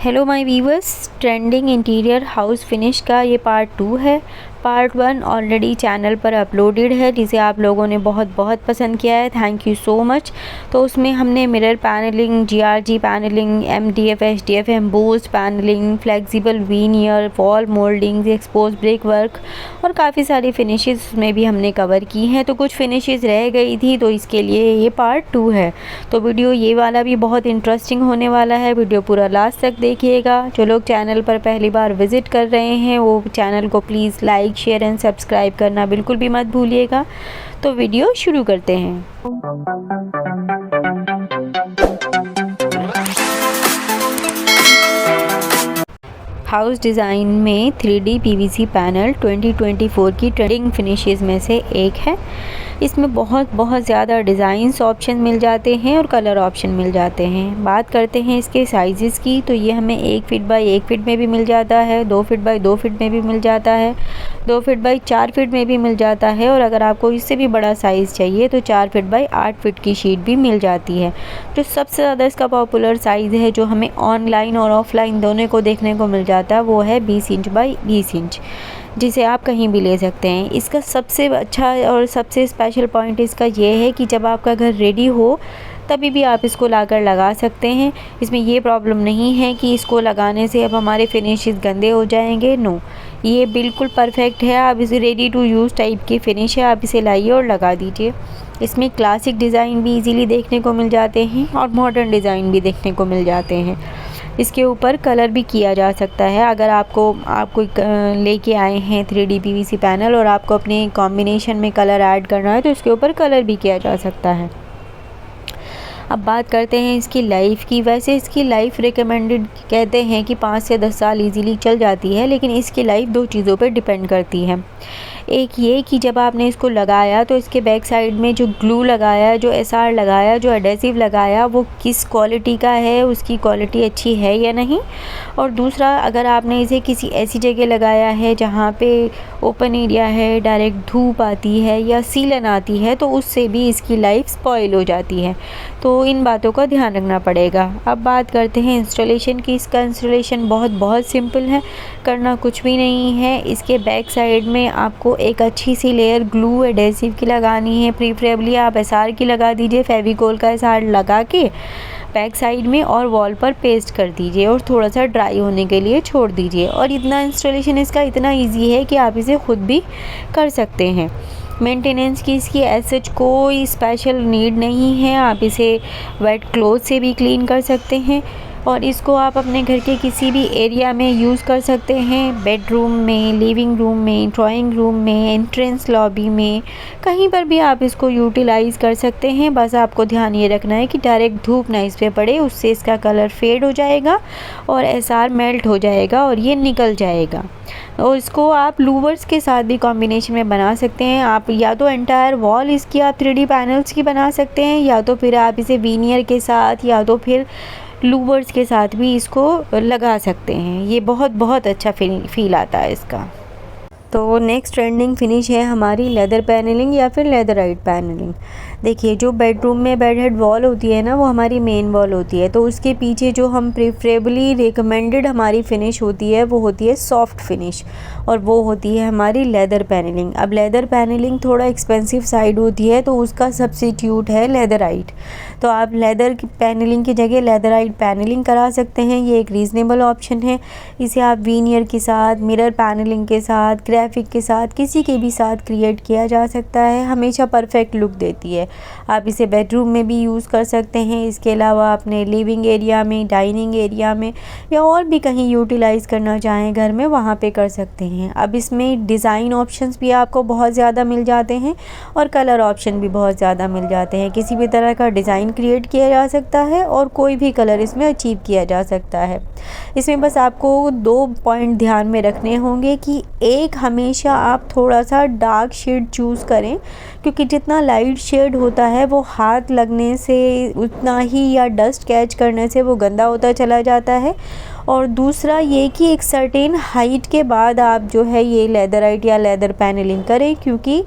Hello my viewers, trending interior house finish का ये part 2 है। पार्ट 1 ऑलरेडी चैनल पर अपलोडेड है, जिसे आप लोगों ने बहुत पसंद किया है। Thank you so much. तो उसमें हमने mirror panelling, GRG panelling, MDF, HDF, embossed panelling, flexible veneer, wall moulding, expose brick work और काफ़ी सारी फिनिशेस में भी हमने कवर की हैं। तो कुछ फिनिशेस रह गई थी, तो इसके लिए ये पार्ट 2 है। तो वीडियो ये वाला भी बहुत इंटरेस्टिंग होने वाला है। वीडियो पूरा लास्ट तक देखिएगा। जो लोग चैनल पर पहली बार विज़िट कर रहे हैं वो चैनल को please like, share and subscribe करना बिल्कुल भी मत भूलिएगा। तो वीडियो शुरू करते हैं। हाउस डिज़ाइन में 3D पीवीसी पैनल 2024 की ट्रेंडिंग फिनिशेस में से एक है। इसमें बहुत ज़्यादा डिज़ाइंस ऑप्शन मिल जाते हैं और कलर ऑप्शन मिल जाते हैं। बात करते हैं इसके साइज़ेस की, तो ये हमें 1 फीट बाई 1 फीट में भी मिल जाता है, 2 फीट बाई 2 फीट में भी मिल जाता है, 2 फीट बाई 4 फीट में भी मिल जाता है, और अगर आपको इससे भी बड़ा साइज़ चाहिए तो 4 फीट बाई 8 फीट की शीट भी मिल जाती है। जो सबसे ज़्यादा इसका पॉपुलर साइज़ है, जो हमें ऑनलाइन और ऑफलाइन दोनों को देखने को मिल जाता है, वो है 20 इंच बाई 20 इंच, जिसे आप कहीं भी ले सकते हैं। इसका सबसे अच्छा और सबसे स्पेशल पॉइंट इसका ये है कि जब आपका घर रेडी हो तभी भी आप इसको लाकर लगा सकते हैं। इसमें ये प्रॉब्लम नहीं है कि इसको लगाने से अब हमारे फिनिशेस गंदे हो जाएंगे। नो, ये बिल्कुल परफेक्ट है। आप इसे रेडी टू यूज़ टाइप की फिनिश है, आप इसे लाइए और लगा दीजिए। इसमें क्लासिक डिज़ाइन भी इजीली देखने को मिल जाते हैं और मॉडर्न डिज़ाइन भी देखने को मिल जाते हैं। इसके ऊपर कलर भी किया जा सकता है। अगर आपको लेके आए हैं 3D पीवीसी पैनल और आपको अपने कॉम्बिनेशन में कलर ऐड करना है तो इसके ऊपर कलर भी किया जा सकता है। अब बात करते हैं इसकी लाइफ की। वैसे इसकी लाइफ रिकमेंडेड कहते हैं कि 5 से 10 साल इजीली चल जाती है, लेकिन इसकी लाइफ 2 चीज़ों पर डिपेंड करती है। एक ये कि जब आपने इसको लगाया तो इसके बैक साइड में जो ग्लू लगाया, जो एसआर लगाया, जो एडेसिव लगाया, वो किस क्वालिटी का है, उसकी क्वालिटी अच्छी है या नहीं। और दूसरा, अगर आपने इसे किसी ऐसी जगह लगाया है जहाँ पे ओपन एरिया है, डायरेक्ट धूप आती है या सीलन आती है, तो उससे भी इसकी लाइफ स्पॉइल हो जाती है। तो इन बातों का ध्यान रखना पड़ेगा। अब बात करते हैं इंस्टॉलेशन की। इसका इंस्टॉलेशन बहुत सिंपल है, करना कुछ भी नहीं है। इसके बैक साइड में आपको एक अच्छी सी लेयर ग्लू एडेसिव की लगानी है। प्रीफरेबली आप एसआर की लगा दीजिए, फेविकोल का एसआर लगा के बैक साइड में और वॉल पर पेस्ट कर दीजिए और थोड़ा सा ड्राई होने के लिए छोड़ दीजिए। और इतना इंस्टॉलेशन इसका इतना इजी है कि आप इसे खुद भी कर सकते हैं। मेंटेनेंस की इसकी सच कोई स्पेशल नीड नहीं है। आप इसे वेट क्लॉथ से भी क्लीन कर सकते हैं और इसको आप अपने घर के किसी भी एरिया में यूज़ कर सकते हैं। बेडरूम में, लिविंग रूम में, ड्राइंग रूम में, एंट्रेंस लॉबी में, कहीं पर भी आप इसको यूटिलाइज़ कर सकते हैं। बस आपको ध्यान ये रखना है कि डायरेक्ट धूप ना इस पर पड़े, उससे इसका कलर फेड हो जाएगा और एसआर मेल्ट हो जाएगा और ये निकल जाएगा। और इसको आप लूवर्स के साथ भी कॉम्बिनेशन में बना सकते हैं। आप या तो एंटायर वॉल इसकी आप 3D पैनल्स की बना सकते हैं, या तो फिर आप इसे वीनियर के साथ या तो फिर लूवर्स के साथ भी इसको लगा सकते हैं। ये बहुत अच्छा फील आता है इसका। तो नेक्स्ट ट्रेंडिंग फिनिश है हमारी लेदर पैनलिंग या फिर लेदराइट पैनलिंग। देखिए, जो बेडरूम में बेड हेड वॉल होती है ना, वो हमारी मेन वॉल होती है। तो उसके पीछे जो हम प्रेफरेबली रिकमेंडेड हमारी फिनिश होती है वो होती है सॉफ्ट फिनिश, और वो होती है हमारी लेदर पैनलिंग। अब लेदर पैनलिंग थोड़ा एक्सपेंसिव साइड होती है, तो उसका सब्स्टिट्यूट है लेदराइट। तो आप लेदर की पैनलिंग की जगह लेदराइट पैनलिंग करा सकते हैं। ये एक रीज़नेबल ऑप्शन है। इसे आप वीनियर के साथ, मिरर पैनलिंग के साथ, ग्राफिक के साथ, किसी के भी साथ क्रिएट किया जा सकता है। हमेशा परफेक्ट लुक देती है। आप इसे बेडरूम में भी यूज़ कर सकते हैं। इसके अलावा अपने लिविंग एरिया में, डाइनिंग एरिया में या और भी कहीं यूटिलाइज़ करना चाहें घर में, वहाँ पे कर सकते हैं। अब इसमें डिज़ाइन ऑप्शंस भी आपको बहुत ज़्यादा मिल जाते हैं और कलर ऑप्शन भी बहुत ज़्यादा मिल जाते हैं। किसी भी तरह का डिज़ाइन क्रिएट किया जा सकता है और कोई भी कलर इसमें अचीव किया जा सकता है। इसमें बस आपको 2 पॉइंट ध्यान में रखने होंगे कि एक, हमेशा आप थोड़ा सा डार्क शेड चूज़ करें, क्योंकि जितना लाइट शेड होता है वो हाथ लगने से उतना ही या डस्ट कैच करने से वो गंदा होता चला जाता है। और दूसरा ये कि एक सर्टेन हाइट के बाद आप जो है ये लेदराइट या लेदर पैनलिंग करें, क्योंकि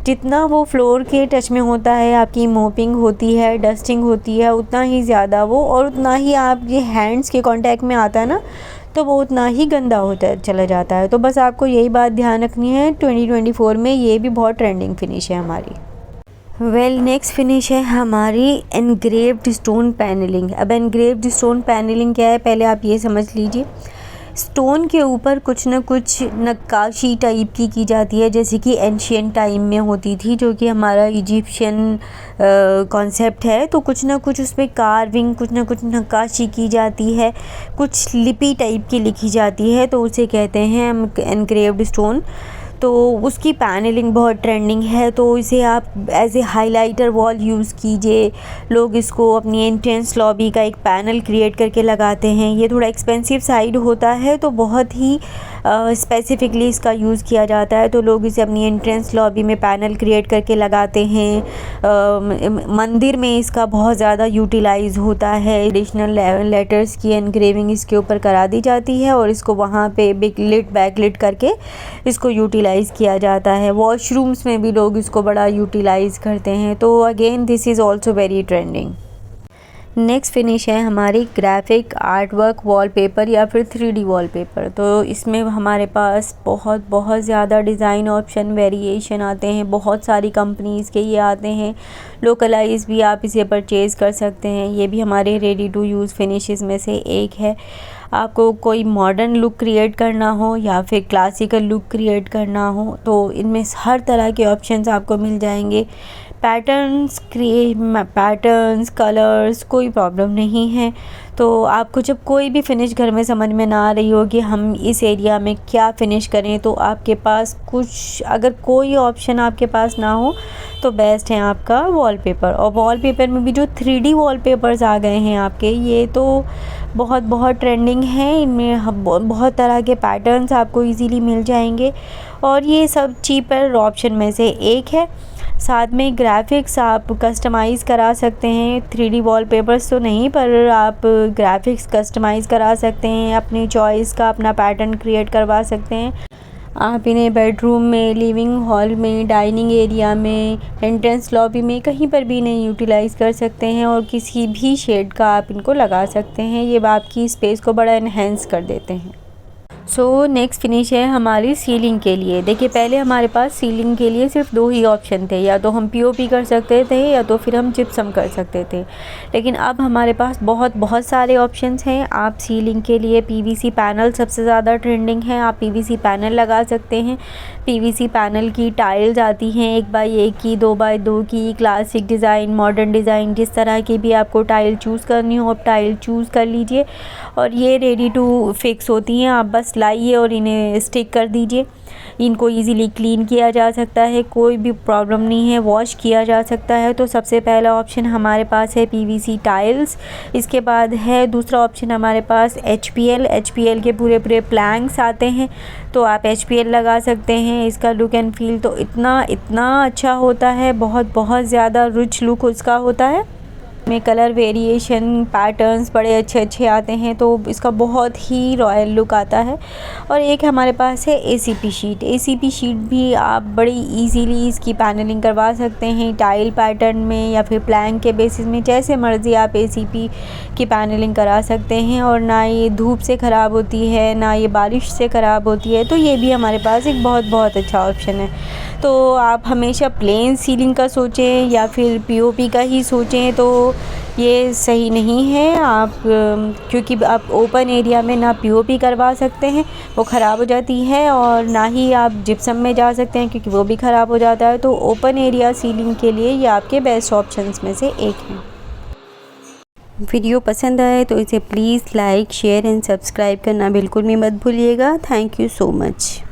जितना वो फ्लोर के टच में होता है, आपकी मोपिंग होती है, डस्टिंग होती है, उतना ही ज़्यादा वो और उतना ही आप ये हैंड्स के कांटेक्ट में आता है ना, तो वो उतना ही गंदा होता चला जाता है। तो बस आपको यही बात ध्यान रखनी है। 2024 में ये भी बहुत ट्रेंडिंग फिनिश है हमारी। नेक्स्ट फिनिश है हमारी एनग्रेव्ड स्टोन पैनलिंग। अब एनग्रेव्ड स्टोन पैनलिंग क्या है, पहले आप ये समझ लीजिए। स्टोन के ऊपर कुछ न कुछ नक्काशी टाइप की जाती है, जैसे कि एंशियंट टाइम में होती थी, जो कि हमारा इजिप्शियन कॉन्सेप्ट है। तो कुछ न कुछ उस पर कार्विंग, कुछ न कुछ नक्काशी की जाती है, कुछ लिपि टाइप की लिखी जाती है, तो उसे कहते हैं हम एनग्रेव्ड स्टोन। तो उसकी पैनलिंग बहुत ट्रेंडिंग है, तो इसे आप as a highlighter wall use कीजिए। लोग इसको अपनी एंट्रेंस लॉबी का एक पैनल क्रिएट करके लगाते हैं। ये थोड़ा एक्सपेंसिव साइड होता है, तो बहुत ही स्पेसिफिकली इसका यूज़ किया जाता है। तो लोग इसे अपनी एंट्रेंस लॉबी में पैनल क्रिएट करके लगाते हैं। मंदिर में इसका बहुत ज़्यादा यूटिलाइज़ होता है। एडिशनल लेटर्स की एनग्रेविंग इसके ऊपर करा दी जाती है और इसको वहाँ पे बिगलिट बैकलिट करके इसको यूटिलाइज़ किया जाता है। वॉशरूम्स में भी लोग इसको बड़ा यूटिलाइज़ करते हैं। तो again this is also very trending. Next finish है हमारी ग्राफिक आर्ट वर्क वॉलपेपर या फिर 3D वॉलपेपर। तो इसमें हमारे पास बहुत ज़्यादा डिज़ाइन ऑप्शन वेरिएशन आते हैं। बहुत सारी कंपनीज़ के ये आते हैं। लोकलाइज भी आप इसे परचेज़ कर सकते हैं। ये भी हमारे रेडी टू यूज़ फिनिशेस में से एक है। आपको कोई मॉडर्न लुक क्रिएट करना हो या फिर क्लासिकल लुक क्रिएट करना हो, तो इनमें हर तरह के ऑप्शंस आपको मिल जाएंगे। पैटर्न्स कलर्स कोई प्रॉब्लम नहीं है। तो आपको जब कोई भी फिनिश घर में समझ में ना आ रही हो कि हम इस एरिया में क्या फ़िनिश करें, तो आपके पास कुछ अगर कोई ऑप्शन आपके पास ना हो तो बेस्ट है आपका वॉलपेपर। और वॉलपेपर में भी जो 3D वॉलपेपर्स आ गए हैं आपके, ये तो बहुत ट्रेंडिंग है। इनमें बहुत तरह के पैटर्न्स आपको इजीली मिल जाएंगे और ये सब चीपर ऑप्शन में से एक है। साथ में ग्राफिक्स आप कस्टमाइज़ करा सकते हैं। 3D वॉलपेपर्स तो नहीं, पर आप ग्राफिक्स कस्टमाइज़ करा सकते हैं। अपनी चॉइस का अपना पैटर्न क्रिएट करवा सकते हैं। आप इन्हें बेडरूम में, लिविंग हॉल में, डाइनिंग एरिया में, एंट्रेंस लॉबी में, कहीं पर भी इन्हें यूटिलाइज़ कर सकते हैं और किसी भी शेड का आप इनको लगा सकते हैं। ये आपकी स्पेस को बड़ा इन्हेंस कर देते हैं। नेक्स्ट फिनिश है हमारी सीलिंग के लिए। देखिए, पहले हमारे पास सीलिंग के लिए सिर्फ 2 ही ऑप्शन थे, या तो हम पीओपी कर सकते थे या तो फिर हम जिप्सम कर सकते थे। लेकिन अब हमारे पास बहुत सारे ऑप्शंस हैं। आप सीलिंग के लिए पीवीसी पैनल सबसे ज़्यादा ट्रेंडिंग है। आप पीवीसी पैनल लगा सकते हैं। पीवीसी पैनल की टाइल्स आती हैं 1x1 की, 2x2 की, क्लासिक डिज़ाइन, मॉडर्न डिज़ाइन, जिस तरह की भी आपको टाइल चूज़ करनी हो आप टाइल चूज़ कर लीजिए। और ये रेडी टू फिक्स होती हैं, आप बस लाइए और इन्हें स्टिक कर दीजिए। इनको इजीली क्लीन किया जा सकता है, कोई भी प्रॉब्लम नहीं है, वॉश किया जा सकता है। तो सबसे पहला ऑप्शन हमारे पास है पीवीसी टाइल्स। इसके बाद है दूसरा ऑप्शन हमारे पास एचपीएल के पूरे प्लैंक्स आते हैं, तो आप एचपीएल लगा सकते हैं। इसका लुक एंड फील तो इतना अच्छा होता है, बहुत ज़्यादा रिच लुक उसका होता है। में कलर वेरिएशन पैटर्न्स बड़े अच्छे आते हैं, तो इसका बहुत ही रॉयल लुक आता है। और एक हमारे पास है एसीपी शीट भी आप बड़ी इजीली इसकी पैनलिंग करवा सकते हैं, टाइल पैटर्न में या फिर प्लैंक के बेसिस में, जैसे मर्ज़ी आप एसीपी की पैनलिंग करा सकते हैं। और ना ये धूप से ख़राब होती है, ना ये बारिश से ख़राब होती है, तो ये भी हमारे पास एक बहुत अच्छा ऑप्शन है। तो आप हमेशा प्लेन सीलिंग का सोचें या फिर पीओपी का ही सोचें, तो ये सही नहीं है। आप क्योंकि आप ओपन एरिया में ना पीओपी करवा सकते हैं, वो ख़राब हो जाती है, और ना ही आप जिप्सम में जा सकते हैं क्योंकि वो भी ख़राब हो जाता है। तो ओपन एरिया सीलिंग के लिए ये आपके बेस्ट ऑप्शंस में से एक है। वीडियो पसंद आए तो इसे please like, share and subscribe करना बिल्कुल भी मत भूलिएगा। Thank you so much.